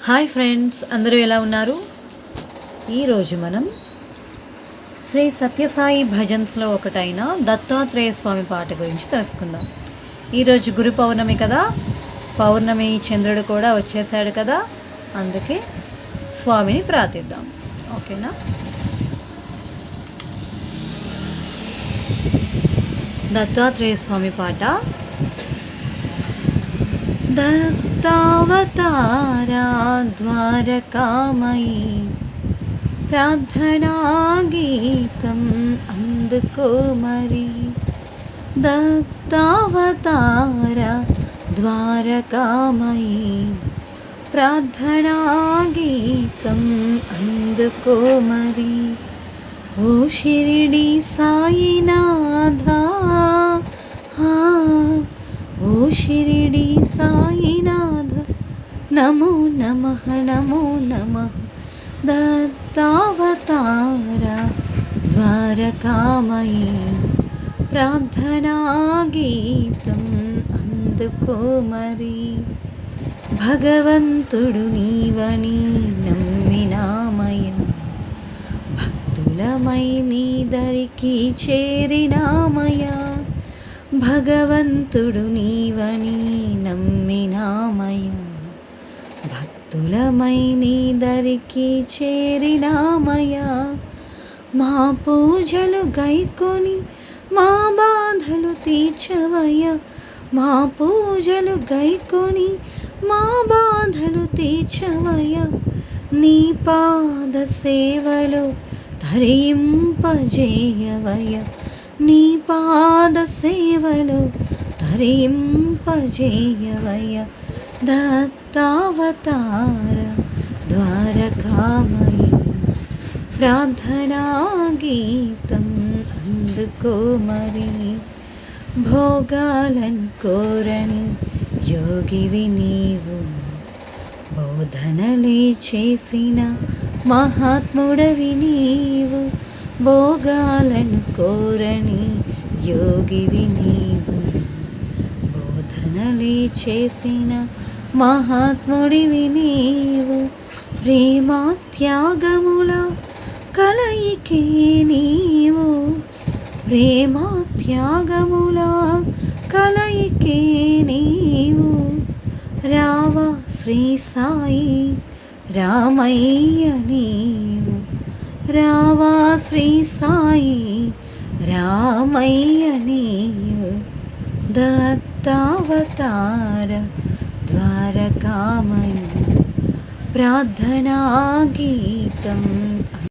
Hi friends, అందరూ ఎలా ఉన్నారు? ఈరోజు మనం శ్రీ సత్యసాయి భజన్స్లో ఒకటైన దత్తాత్రేయ స్వామి పాట గురించి తెలుసుకుందాం. ఈరోజు గురు పౌర్ణమి కదా, పౌర్ణమి చంద్రుడు కూడా వచ్చేసాడు కదా, అందుకే స్వామిని ప్రార్థిద్దాం. ఓకేనా? దత్తాత్రేయ స్వామి పాట. దత్తావతారా ద్వారకామయీ ప్రార్థనా గీతం అందుకో మరి. దత్తావతారా ద్వారకామయీ ప్రార్థనా గీతం అందుకో మరి. ఓ షిరిడి సాయినాథా, ఓ షిరిడి సాయినాథ, నమో నమః నమో నమః. దత్తావతారా ద్వారకామయీ ప్రార్థనా గీతం అందుకో మరి. భగవంతుడు నీవని నమ్మినామయ్య, భక్తులమై నీ దరికి చేరినామయ్య. భగవంతుడు నీవని నమ్మినామయ్య, భక్తులమై నీ దరికి చేరినామయ్య. మా పూజలు గైకొని మా బాధలు తీర్చవయ్య, మా పూజలు గైకొని మా బాధలు తీర్చవయ్య. నీ పాద సేవలో తరింపజేయవయ్య, నీ పాద సేవలో తరింపజేయవయ్య. దత్తావతార ద్వారకామయీ ప్రార్థనా గీతం అందుకో మరి. భోగాలను కోరని యోగివి నీవు, బోధనలే చేసిన మహాత్ముడవి నీవు. భోగాలను కోరని యోగివి నీవు, బోధనలే చేసిన మహాత్ముడివి నీవు. ప్రేమ త్యాగముల కలయికే నీవు, ప్రేమ త్యాగముల కలయికే నీవు. రావా శ్రీ సాయి రామయ్య నీవు, రావా శ్రీ సాయి రామయ్య నీవు. దత్తావతార ద్వారకామయీ ప్రార్థనా గీతం